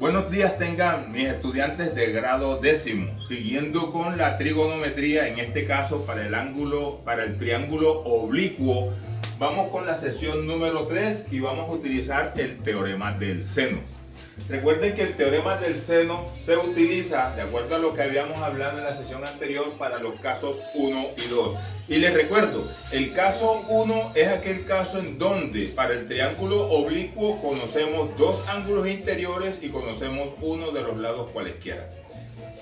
Buenos días tengan mis estudiantes de grado décimo, siguiendo con la trigonometría, en este caso para el triángulo oblicuo. Vamos con la sesión número 3 y vamos a utilizar el teorema del seno. Recuerden que el teorema del seno se utiliza, de acuerdo a lo que habíamos hablado en la sesión anterior, para los casos 1 y 2. Y les recuerdo, el caso 1 es aquel caso en donde para el triángulo oblicuo conocemos dos ángulos interiores y conocemos uno de los lados cualesquiera.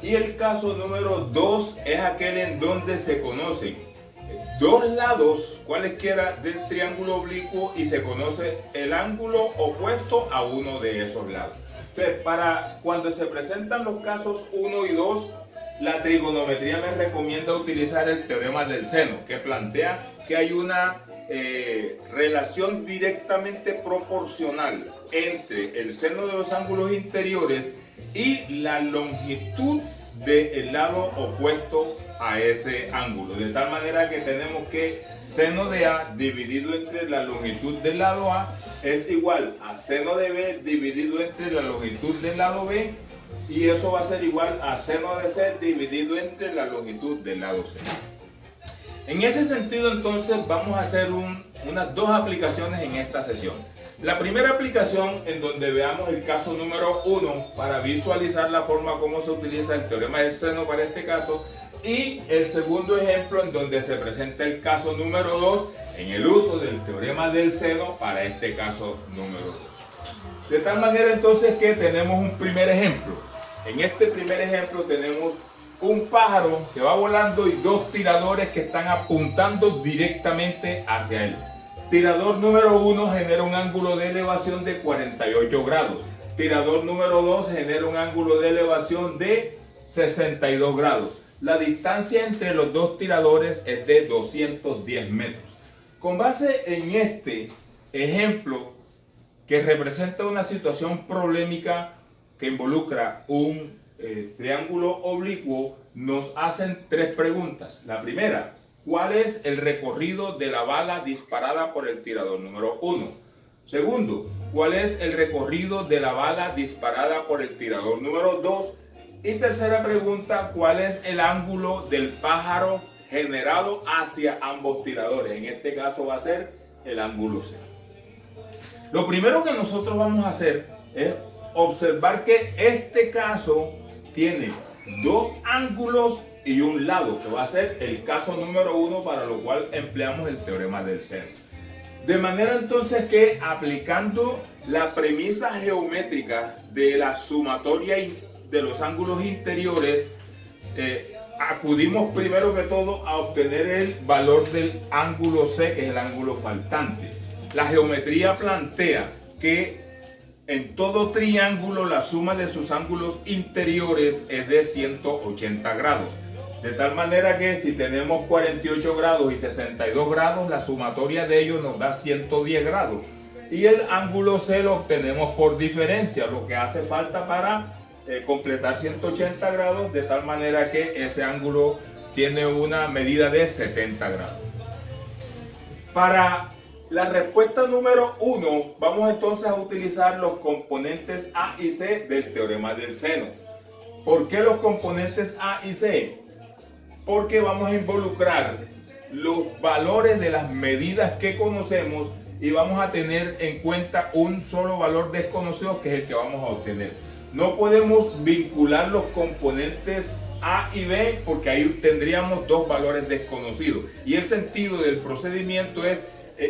Y el caso número 2 es aquel en donde se conocen dos lados cualesquiera del triángulo oblicuo y se conoce el ángulo opuesto a uno de esos lados. Entonces, para cuando se presentan los casos 1 y 2, la trigonometría me recomienda utilizar el teorema del seno, que plantea que hay una relación directamente proporcional entre el seno de los ángulos interiores y la longitud del lado opuesto a ese ángulo. De tal manera que tenemos que seno de A dividido entre la longitud del lado A es igual a seno de B dividido entre la longitud del lado B, y eso va a ser igual a seno de C dividido entre la longitud del lado C. En ese sentido, entonces, vamos a hacer unas dos aplicaciones en esta sesión. La primera aplicación, en donde veamos el caso número 1 para visualizar la forma como se utiliza el teorema del seno para este caso, y el segundo ejemplo en donde se presenta el caso número 2 en el uso del teorema del seno para este caso número 2. De tal manera entonces que tenemos un primer ejemplo. En este primer ejemplo tenemos un pájaro que va volando y dos tiradores que están apuntando directamente hacia él. Tirador número 1 genera un ángulo de elevación de 48 grados. Tirador número 2 genera un ángulo de elevación de 62 grados. La distancia entre los dos tiradores es de 210 metros. Con base en este ejemplo, que representa una situación problemática que involucra un triángulo oblicuo, nos hacen tres preguntas. La primera, ¿cuál es el recorrido de la bala disparada por el tirador número 1? Segundo, ¿cuál es el recorrido de la bala disparada por el tirador número 2? Y tercera pregunta, ¿cuál es el ángulo del pájaro generado hacia ambos tiradores? En este caso va a ser el ángulo C. Lo primero que nosotros vamos a hacer es observar que este caso tiene dos ángulos y un lado, que va a ser el caso número 1, para lo cual empleamos el teorema del seno. De manera entonces que, aplicando la premisa geométrica de la sumatoria de los ángulos interiores, acudimos primero que todo a obtener el valor del ángulo C, que es el ángulo faltante. La geometría plantea que en todo triángulo la suma de sus ángulos interiores es de 180 grados. De tal manera que si tenemos 48 grados y 62 grados, la sumatoria de ellos nos da 110 grados. Y el ángulo C lo obtenemos por diferencia, lo que hace falta para completar 180 grados, de tal manera que ese ángulo tiene una medida de 70 grados. Para la respuesta número 1, vamos entonces a utilizar los componentes A y C del teorema del seno. ¿Por qué los componentes A y C? Porque vamos a involucrar los valores de las medidas que conocemos y vamos a tener en cuenta un solo valor desconocido, que es el que vamos a obtener. No podemos vincular los componentes A y B porque ahí tendríamos dos valores desconocidos. Y el sentido del procedimiento es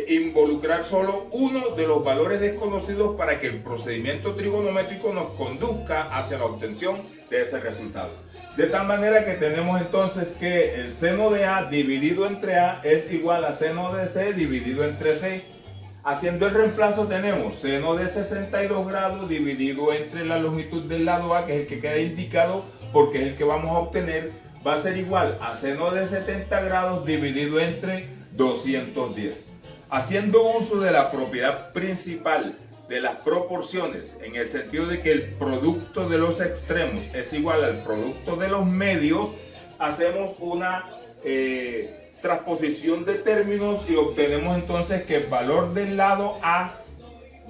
involucrar solo uno de los valores desconocidos para que el procedimiento trigonométrico nos conduzca hacia la obtención de ese resultado. De tal manera que tenemos entonces que el seno de A dividido entre A es igual a seno de C dividido entre C. Haciendo el reemplazo tenemos seno de 62 grados dividido entre la longitud del lado A, que es el que queda indicado porque es el que vamos a obtener, va a ser igual a seno de 70 grados dividido entre 210. Haciendo uso de la propiedad principal de las proporciones, en el sentido de que el producto de los extremos es igual al producto de los medios, hacemos una transposición de términos y obtenemos entonces que el valor del lado A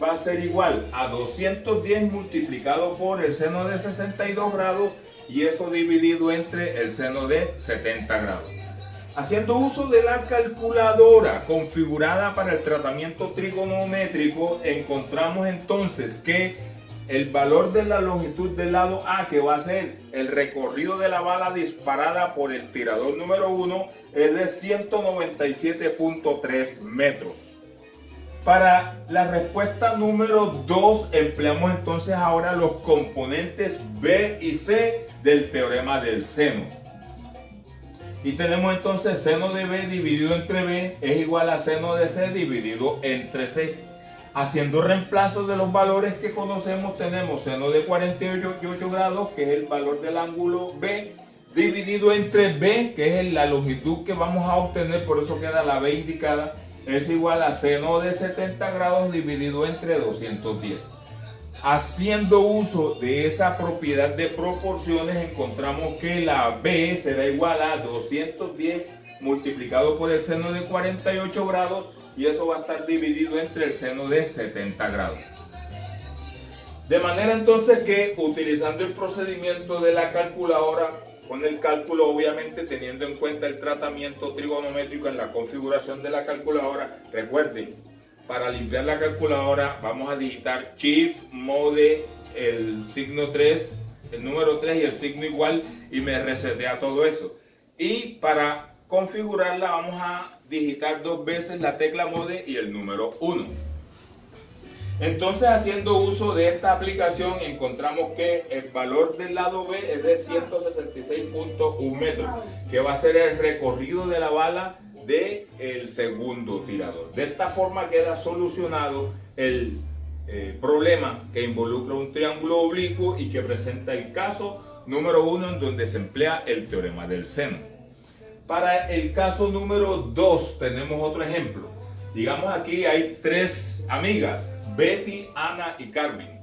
va a ser igual a 210 multiplicado por el seno de 62 grados y eso dividido entre el seno de 70 grados. Haciendo uso de la calculadora configurada para el tratamiento trigonométrico, encontramos entonces que el valor de la longitud del lado A, que va a ser el recorrido de la bala disparada por el tirador número 1, es de 197.3 metros. Para la respuesta número 2 empleamos entonces ahora los componentes B y C del teorema del seno. Y tenemos entonces seno de B dividido entre B es igual a seno de C dividido entre C. Haciendo reemplazo de los valores que conocemos, tenemos seno de 48 grados, que es el valor del ángulo B, dividido entre B, que es la longitud que vamos a obtener, por eso queda la B indicada, es igual a seno de 70 grados dividido entre 210. Haciendo uso de esa propiedad de proporciones, encontramos que la B será igual a 210 multiplicado por el seno de 48 grados y eso va a estar dividido entre el seno de 70 grados. De manera entonces que utilizando el procedimiento de la calculadora, con el cálculo obviamente teniendo en cuenta el tratamiento trigonométrico en la configuración de la calculadora, recuerden, para limpiar la calculadora vamos a digitar Shift, Mode, el signo 3, el número 3 y el signo igual y me resetea todo eso. Y para configurarla vamos a digitar 2 veces la tecla Mode y el número 1. Entonces, haciendo uso de esta aplicación encontramos que el valor del lado B es de 166.1 metros, que va a ser el recorrido de la bala del segundo tirador. De esta forma queda solucionado el problema que involucra un triángulo oblicuo y que presenta el caso número 1 en donde se emplea el teorema del seno. Para el caso número 2 tenemos otro ejemplo. Digamos aquí hay 3 amigas, Betty, Ana y Carmen.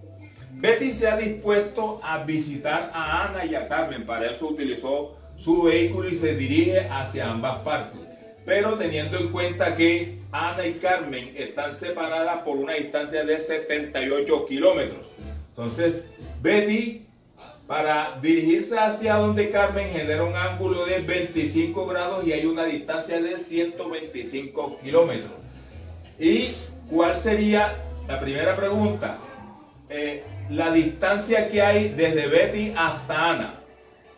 Betty se ha dispuesto a visitar a Ana y a Carmen, para eso utilizó su vehículo y se dirige hacia ambas partes. Pero teniendo en cuenta que Ana y Carmen están separadas por una distancia de 78 kilómetros. Entonces, Betty, para dirigirse hacia donde Carmen, genera un ángulo de 25 grados y hay una distancia de 125 kilómetros. ¿Y cuál sería la primera pregunta? La distancia que hay desde Betty hasta Ana.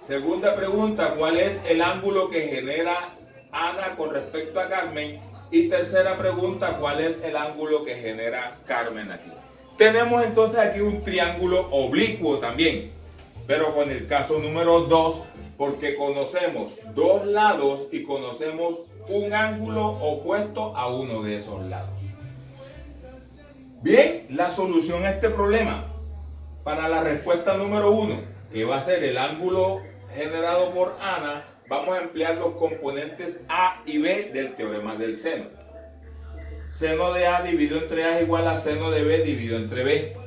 Segunda pregunta, ¿cuál es el ángulo que genera Ana con respecto a Carmen? Y tercera pregunta, ¿cuál es el ángulo que genera Carmen aquí? Tenemos entonces aquí un triángulo oblicuo también, pero con el caso número 2, porque conocemos 2 lados y conocemos un ángulo opuesto a uno de esos lados. Bien, la solución a este problema para la respuesta número 1, que va a ser el ángulo generado por Ana, vamos a emplear los componentes A y B del teorema del seno. Seno de A dividido entre A es igual a seno de B dividido entre B.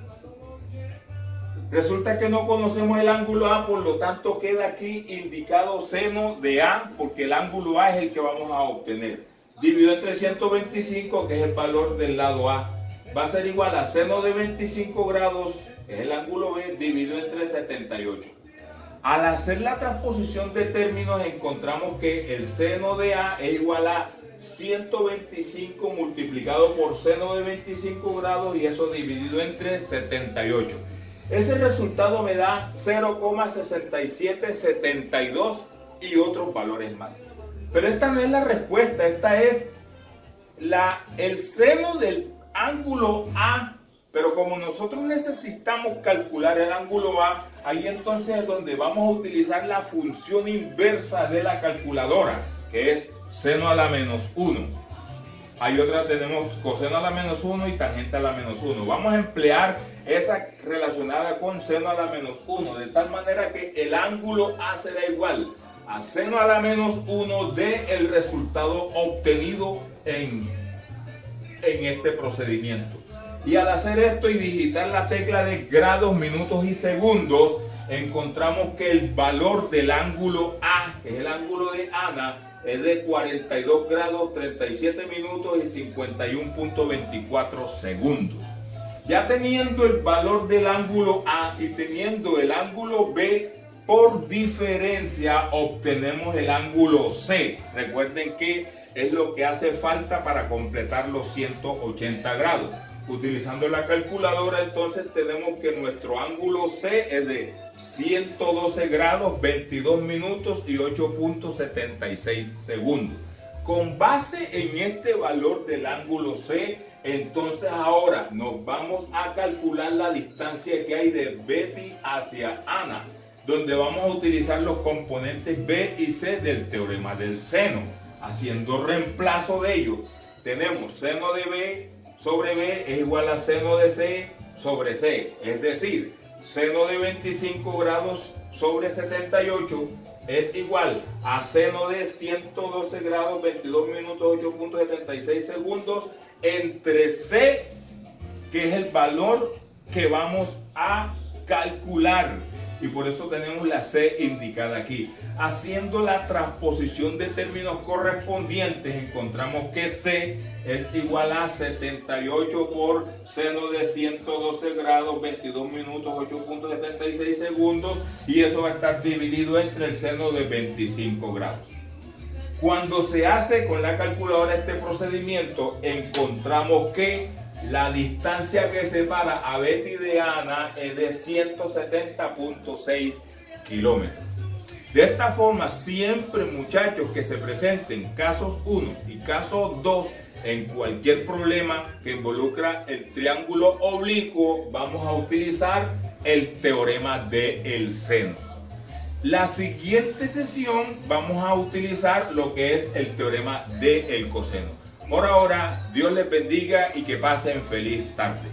Resulta que no conocemos el ángulo A, por lo tanto queda aquí indicado seno de A, porque el ángulo A es el que vamos a obtener. Dividido entre 125, que es el valor del lado A, va a ser igual a seno de 25 grados, que es el ángulo B, dividido entre 78. Al hacer la transposición de términos encontramos que el seno de A es igual a 125 multiplicado por seno de 25 grados y eso dividido entre 78. Ese resultado me da 0,6772 y otros valores más. Pero esta no es la respuesta, esta es el seno del ángulo A. Pero como nosotros necesitamos calcular el ángulo A, ahí entonces es donde vamos a utilizar la función inversa de la calculadora, que es seno a la menos 1. Hay otra, tenemos coseno a la menos 1 y tangente a la menos 1. Vamos a emplear esa relacionada con seno a la menos 1, de tal manera que el ángulo A será igual a seno a la menos 1 del resultado obtenido en este procedimiento. Y al hacer esto y digitar la tecla de grados, minutos y segundos, encontramos que el valor del ángulo A, que es el ángulo de Ana, es de 42 grados, 37 minutos y 51.24 segundos. Ya teniendo el valor del ángulo A y teniendo el ángulo B, por diferencia obtenemos el ángulo C. Recuerden que es lo que hace falta para completar los 180 grados. Utilizando la calculadora, entonces tenemos que nuestro ángulo C es de 112 grados, 22 minutos y 8.76 segundos. Con base en este valor del ángulo C, entonces ahora nos vamos a calcular la distancia que hay de Betty hacia Ana, donde vamos a utilizar los componentes B y C del teorema del seno. Haciendo reemplazo de ellos, tenemos seno de B sobre B es igual a seno de C sobre C, es decir, seno de 25 grados sobre 78 es igual a seno de 112 grados, 22 minutos, 8.76 segundos, entre C, que es el valor que vamos a calcular. Y por eso tenemos la C indicada aquí. Haciendo la transposición de términos correspondientes, encontramos que C es igual a 78 por seno de 112 grados, 22 minutos, 8.76 segundos. Y eso va a estar dividido entre el seno de 25 grados. Cuando se hace con la calculadora este procedimiento, encontramos que la distancia que separa a Betty de Ana es de 170.6 kilómetros. De esta forma, siempre, muchachos, que se presenten casos 1 y casos 2 en cualquier problema que involucra el triángulo oblicuo, vamos a utilizar el teorema del seno. La siguiente sesión vamos a utilizar lo que es el teorema del coseno. Por ahora, Dios les bendiga y que pasen feliz tarde.